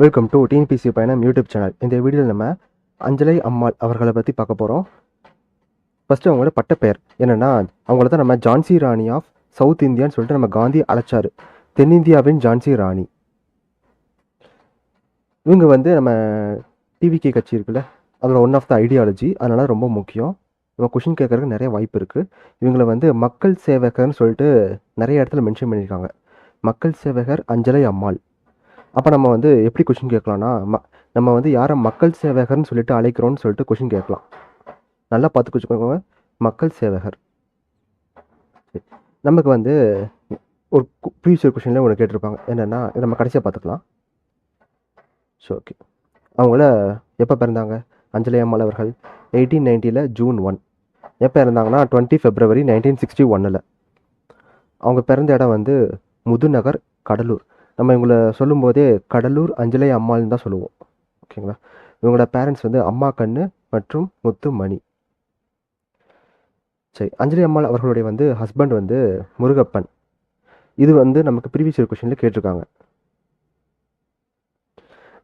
Welcome to TNPSC பயணம் YouTube channel. இந்த வீடியோவில் நம்ம அஞ்சலை அம்மாள் அவர்களை பற்றி பார்க்க போகிறோம். ஃபஸ்ட்டு அவங்களோட பட்டப்பெயர் என்னென்னா, அவங்கள தான் நம்ம ஜான்சி ராணி ஆஃப் சவுத் இந்தியான்னு சொல்லிட்டு நம்ம காந்தி அழைச்சார். தென்னிந்தியாவின் ஜான்சி ராணி. இவங்க வந்து நம்ம டிவிகே கட்சி இருக்குல்ல, அதில் ஒன் ஆஃப் த ஐடியாலஜி. அதனால் ரொம்ப முக்கியம். நம்ம கொஷின் கேட்கறதுக்கு நிறைய வாய்ப்பு இருக்குது. இவங்களை வந்து மக்கள் சேவகர்னு சொல்லிட்டு நிறைய இடத்துல மென்ஷன் பண்ணியிருக்காங்க. மக்கள் சேவகர் அஞ்சலை அம்மாள். அப்போ நம்ம வந்து எப்படி கொஷின் கேட்கலாம்னா, நம்ம வந்து யாரை மக்கள் சேவகர்னு சொல்லிட்டு அழைக்கிறோன்னு சொல்லிட்டு கொஷின் கேட்கலாம். நல்லா பார்த்து வச்சுக்கோங்க. மக்கள் சேவகர். நமக்கு வந்து ஒரு ப்ரீவியஸ் கொஷினில் ஒன்று கேட்டிருப்பாங்க. என்னென்னா, நம்ம கடைசியாக பார்த்துக்கலாம். ஸோ ஓகே, அவங்கள எப்போ பிறந்தாங்க? அஞ்சலை அம்மாள் அவர்கள் 1890 ஜூன் 1. எப்போ இறந்தாங்கன்னா 20 February 1961. அவங்க பிறந்த இடம் வந்து முதுநகர், கடலூர். நம்ம இவங்களை சொல்லும்போதே கடலூர் அஞ்சலை அம்மாள்னு தான் சொல்லுவோம். ஓகேங்களா? இவங்களோட பேரண்ட்ஸ் வந்து அம்மா கண்ணு மற்றும் முத்து மணி. சரி, அஞ்சலி அம்மாள் அவர்களுடைய வந்து ஹஸ்பண்ட் வந்து முருகப்பன். இது வந்து நமக்கு ப்ரீவியஸ் கொஷனில் கேட்டிருக்காங்க.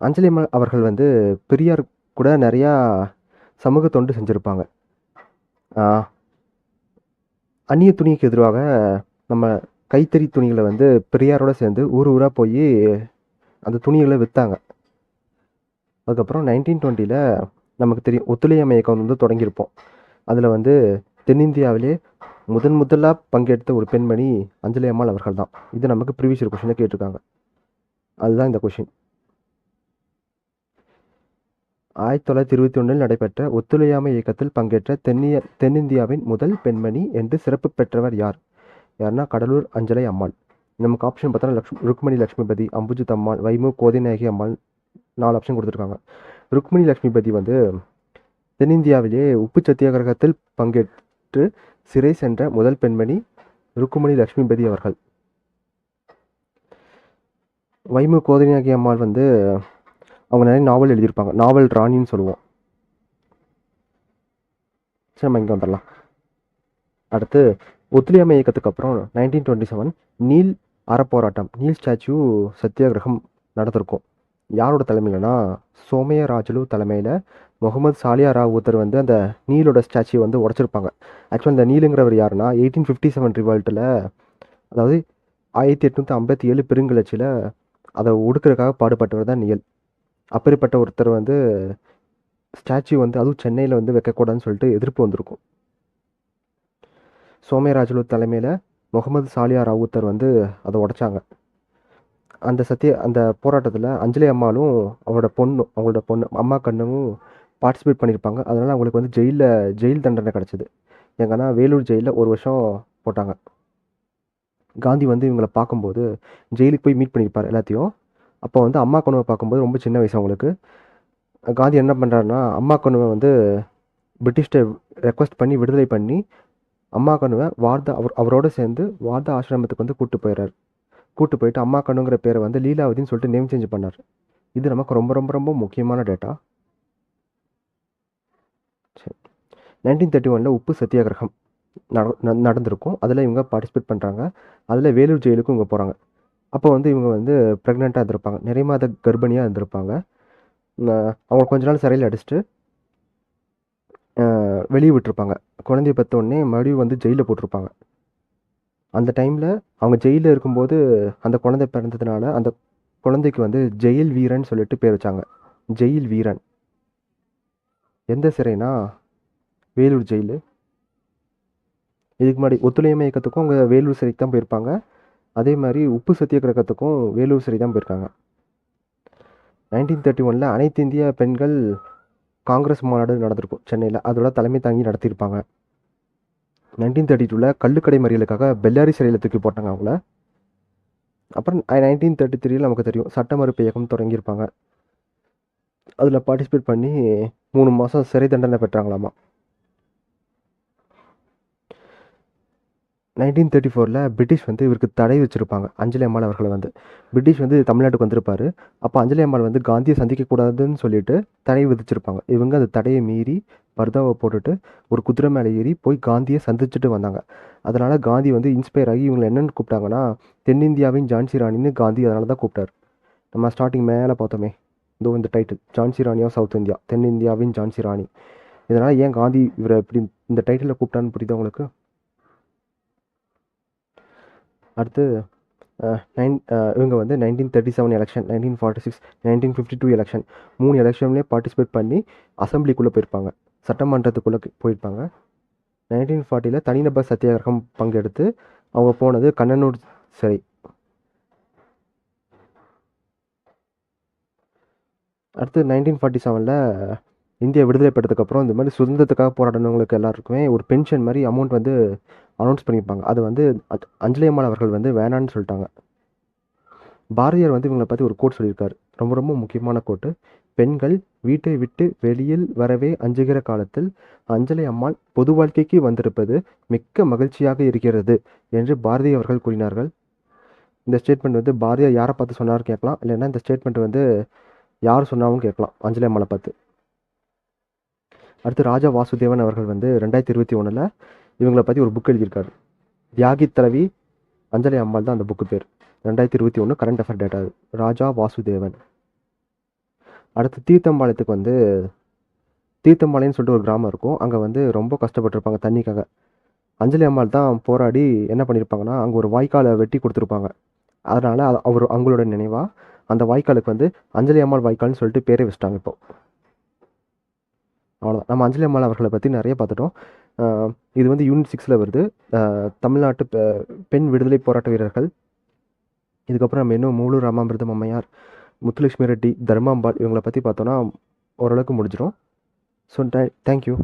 அஞ்சலி அம்மாள் அவர்கள் வந்து பெரியார் கூட நிறையா சமூக தொண்டு செஞ்சுருப்பாங்க. அந்நிய துணிக்கு எதிராக நம்ம கைத்தறி துணிகளை வந்து பெரியாரோட சேர்ந்து ஊர் ஊராக போய் அந்த துணிகளை விற்றாங்க. அதுக்கப்புறம் 1920 நமக்கு தெரியும், ஒத்துழையாமை இயக்கம் வந்து தொடங்கியிருப்போம். அதில் வந்து தென்னிந்தியாவிலே முதலாக பங்கெடுத்த ஒரு பெண்மணி அஞ்சலி அம்மாள் அவர்கள் தான். இது நமக்கு ப்ரீவியஸ் கொஷனில் கேட்டிருக்காங்க. அதுதான் இந்த கொஷின். 1921 நடைபெற்ற ஒத்துழையாமை இயக்கத்தில் பங்கேற்ற தென்னிந்தியாவின் முதல் பெண்மணி என்று சிறப்பு பெற்றவர் யாருன்னா கடலூர் அஞ்சலை அம்மாள். நமக்கு ஆப்ஷன் பார்த்தோன்னா ருக்மணி லட்சுமிபதி, அம்புஜித் அம்மாள், வைமு கோதிநாயகி அம்மாள், 4 ஆப்ஷன் கொடுத்துருக்காங்க. ருக்மணி லட்சுமிபதி வந்து தென்னிந்தியாவிலே உப்பு சத்தியாகிரகத்தில் பங்கேற்று சிறை சென்ற முதல் பெண்மணி ருக்மணி லட்சுமிபதி அவர்கள். வைமு கோதிநாயகி அம்மாள் வந்து அவங்க நிறைய நாவல் எழுதியிருப்பாங்க. நாவல் ராணின்னு சொல்லுவோம். சரி, நம்ம இங்கே வந்துடலாம். அடுத்து ஒத்துழையாமை இயக்கத்துக்கு அப்புறம் 1927 நீல் அறப்போராட்டம், நீல் ஸ்டாச்சு சத்தியாகிரகம் நடந்திருக்கும். யாரோட தலைமையிலனா சோமயராஜலு தலைமையில் முகமது சாலியா ராவுத்தர் வந்து அந்த நீலோட ஸ்டாச்சுவை வந்து உடச்சிருப்பாங்க. ஆக்சுவலாக இந்த நீலுங்கிறவர் யாருன்னா 1857 ரிவால்ட்டில், அதாவது 1857 பெருங்கிளர்ச்சியில் அதை ஒடுக்கிறதுக்காக பாடுபட்டவர் தான் நீல். அப்படிப்பட்ட ஒருத்தர் வந்து ஸ்டாச்சு வந்து அதுவும் சென்னையில் வந்து வைக்கக்கூடாதுன்னு சொல்லிட்டு எதிர்ப்பு வந்திருக்கும். சோமயராஜலு தலைமையில் முகமது சாலியா ராவுத்தர் வந்து அதை உடைச்சாங்க. அந்த போராட்டத்தில் அஞ்சலி அம்மாளும் அவங்களோட பொண்ணு அம்மா கண்ணும் பார்ட்டிசிபேட் பண்ணியிருப்பாங்க. அதனால் அவங்களுக்கு வந்து ஜெயில் தண்டனை கிடச்சிது. எங்கன்னா வேலூர் ஜெயிலில் 1 வருஷம் போட்டாங்க. காந்தி வந்து இவங்களை பார்க்கும்போது ஜெயிலுக்கு போய் மீட் பண்ணியிருப்பார் எல்லாத்தையும். அப்போ வந்து அம்மா கண்ணுவை பார்க்கும்போது ரொம்ப சின்ன வயசு அவங்களுக்கு. காந்தி என்ன பண்ணுறாருன்னா, அம்மா கண்ணுவை வந்து பிரிட்டிஷ்ட ரெக்வஸ்ட் பண்ணி விடுதலை பண்ணி அம்மா கண்ணுவை அவரோட சேர்ந்து வார்தா ஆசிரமத்துக்கு வந்து கூட்டு போயிட்டு அம்மா கண்ணுங்கிற பேரை வந்து லீலாவதின்னு சொல்லிட்டு நேம் சேஞ்ச் பண்ணார். இது நமக்கு ரொம்ப ரொம்ப ரொம்ப முக்கியமான டேட்டா. சரி, 1931 உப்பு சத்தியாகிரகம் நடந்திருக்கும். அதில் இவங்க பார்ட்டிசிபேட் பண்ணுறாங்க. அதில் வேலூர் ஜெயிலுக்கும் இவங்க போகிறாங்க. அப்போ வந்து இவங்க வந்து ப்ரெக்னெண்ட்டாக இருந்திருப்பாங்க, நிறைய மாத கர்ப்பிணியாக இருந்திருப்பாங்க. அவங்க கொஞ்ச நாள் சிறையில் அடிச்சுட்டு வெளியே விட்டுருப்பாங்க. குழந்தைய பெற்றோடனே மறுபடியும் வந்து ஜெயிலில் போட்டிருப்பாங்க. அந்த டைமில் அவங்க ஜெயிலில் இருக்கும்போது அந்த குழந்தை பிறந்ததுனால அந்த குழந்தைக்கு வந்து ஜெயில் வீரன் சொல்லிட்டு பேர் வச்சாங்க. ஜெயில் வீரன். எந்த சிறைனா வேலூர் ஜெயிலு. இதுக்கு முன்னாடி ஒத்துழையாமை இயக்கத்துக்கும் அவங்க வேலூர் சிறைக்கு தான் போயிருப்பாங்க. அதே மாதிரி உப்பு சத்தியாகிரகத்துக்கும் வேலூர் சிறை தான் போயிருக்காங்க. 1931 அனைத்து இந்திய பெண்கள் காங்கிரஸ் மாநாடு நடந்திருக்கும் சென்னையில். அதோட தலைமை தாங்கி நடத்தியிருப்பாங்க. 1932 கள்ளுக்கடை மறியலுக்காக பெல்லாரி சிறையில் தூக்கி போட்டாங்க அவங்கள. அப்புறம் 1933 நமக்கு தெரியும் சட்ட மறுப்பு இயக்கம் தொடங்கியிருப்பாங்க. அதில் பார்ட்டிசிபேட் பண்ணி 3 மாதம் சிறை தண்டனை பெற்றாங்களாமா. 1934 பிரிட்டிஷ் வந்து இவருக்கு தடை வச்சுருப்பாங்க. அஞ்சலி அம்மாள் அவர்களை வந்து பிரிட்டிஷ் வந்து தமிழ்நாட்டுக்கு வந்திருப்பார். அப்போ அஞ்சலி அம்மாள் வந்து காந்தியை சந்திக்கக்கூடாதுன்னு சொல்லிட்டு தடை விதிச்சிருப்பாங்க. இவங்க அந்த தடையை மீறி பர்தாவை போட்டுட்டு ஒரு குதிரை மேலே ஏறி போய் காந்தியை சந்திச்சுட்டு வந்தாங்க. அதனால் காந்தி வந்து இன்ஸ்பயர் ஆகி இவங்களை என்னென்னு கூப்பிட்டாங்கன்னா தென்னிந்தியாவின் ஜான்சி ராணின்னு காந்தி அதனால தான் கூப்பிட்டார். நம்ம ஸ்டார்டிங் மேலே பார்த்தோமே, இதோ இந்த title Jhansi Rani of South India, தென்னிந்தியாவின் ஜான்சி ராணி. இதனால் ஏன் காந்தி இவரை இப்படி இந்த டைட்டிலில் கூப்பிட்டான்னு புரியுதா உங்களுக்கு? அடுத்து இவங்க வந்து 1937 எலெக்ஷன், 1946, 1952 எலெக்ஷன், 3 எலெக்ஷன்லேயே பார்ட்டிசிபேட் பண்ணி அசம்பிளிக்குள்ளே போயிருப்பாங்க, சட்டமன்றத்துக்குள்ளே போயிருப்பாங்க. 1940 தனிநபர் சத்தியாகிரகம் பங்கெடுத்து அவங்க போனது கண்ணனூர் சிறை. அடுத்து 1947 இந்தியா விடுதலை பெற்றதுக்கப்புறம் இந்த மாதிரி சுதந்திரத்துக்காக போராடினவங்களுக்கு எல்லாருக்குமே ஒரு பென்ஷன் மாதிரி அமௌண்ட் வந்து அனௌன்ஸ் பண்ணியிருப்பாங்க. அது வந்து அஞ்சலி அம்மாள் அவர்கள் வந்து வேணான்னு சொல்லிட்டாங்க. பாரதியார் வந்து இவங்களை பற்றி ஒரு கோட் சொல்லியிருக்காரு, ரொம்ப ரொம்ப முக்கியமான கோட்டு. பெண்கள் வீட்டை விட்டு வெளியில் வரவே அஞ்சுகிற காலத்தில் அஞ்சலி அம்மாள் பொது வாழ்க்கைக்கு வந்திருப்பது மிக்க மகிழ்ச்சியாக இருக்கிறது என்று பாரதி அவர்கள் கூறினார்கள். இந்த ஸ்டேட்மெண்ட் வந்து பாரதியார் யாரை பார்த்து சொன்னார் கேட்கலாம், இல்லைன்னா இந்த ஸ்டேட்மெண்ட் வந்து யார் சொன்னாலும் கேட்கலாம், அஞ்சலி அம்மாளை பார்த்து. அடுத்து ராஜா வாசுதேவன் அவர்கள் வந்து 2021 இவங்களை பற்றி ஒரு புக் எழுதியிருக்காரு. தியாகி தலைவி அஞ்சலி அம்மாள் தான் அந்த புக்கு பேர். 2021 கரண்ட் அஃபேர் டேட்டா. ராஜா வாசுதேவன். அடுத்து தீர்த்தம்பாளையத்துக்கு வந்து தீர்த்தம்பாளையம்னு சொல்லிட்டு ஒரு கிராமம் இருக்கும். அங்கே வந்து ரொம்ப கஷ்டப்பட்டிருப்பாங்க தண்ணிக்காக. அஞ்சலி அம்மாள் தான் போராடி என்ன பண்ணியிருப்பாங்கன்னா, அங்கே ஒரு வாய்க்காலை வெட்டி கொடுத்துருப்பாங்க. அதனால் அவங்களோட நினைவாக அந்த வாய்க்காலுக்கு வந்து அஞ்சலி அம்மாள் வாய்க்கால்னு சொல்லிட்டு பேரே வச்சிட்டாங்க இப்போ. அவ்வளோதான். நம்ம அஞ்சலி அம்மாள் அவர்களை பற்றி நிறைய பார்த்துட்டோம். இது வந்து யூனிட் 6 வருது. தமிழ்நாட்டு பெண் விடுதலை போராட்ட வீரர்கள். இதுக்கப்புறம் நம்ம இன்னும் மூலூர் ராமாமிர்தம் அம்மையார், முத்துலட்சுமி ரெட்டி, தர்மாம்பாள் இவங்களை பற்றி பார்த்தோன்னா ஓரளவுக்கு முடிஞ்சிடும். So thank you.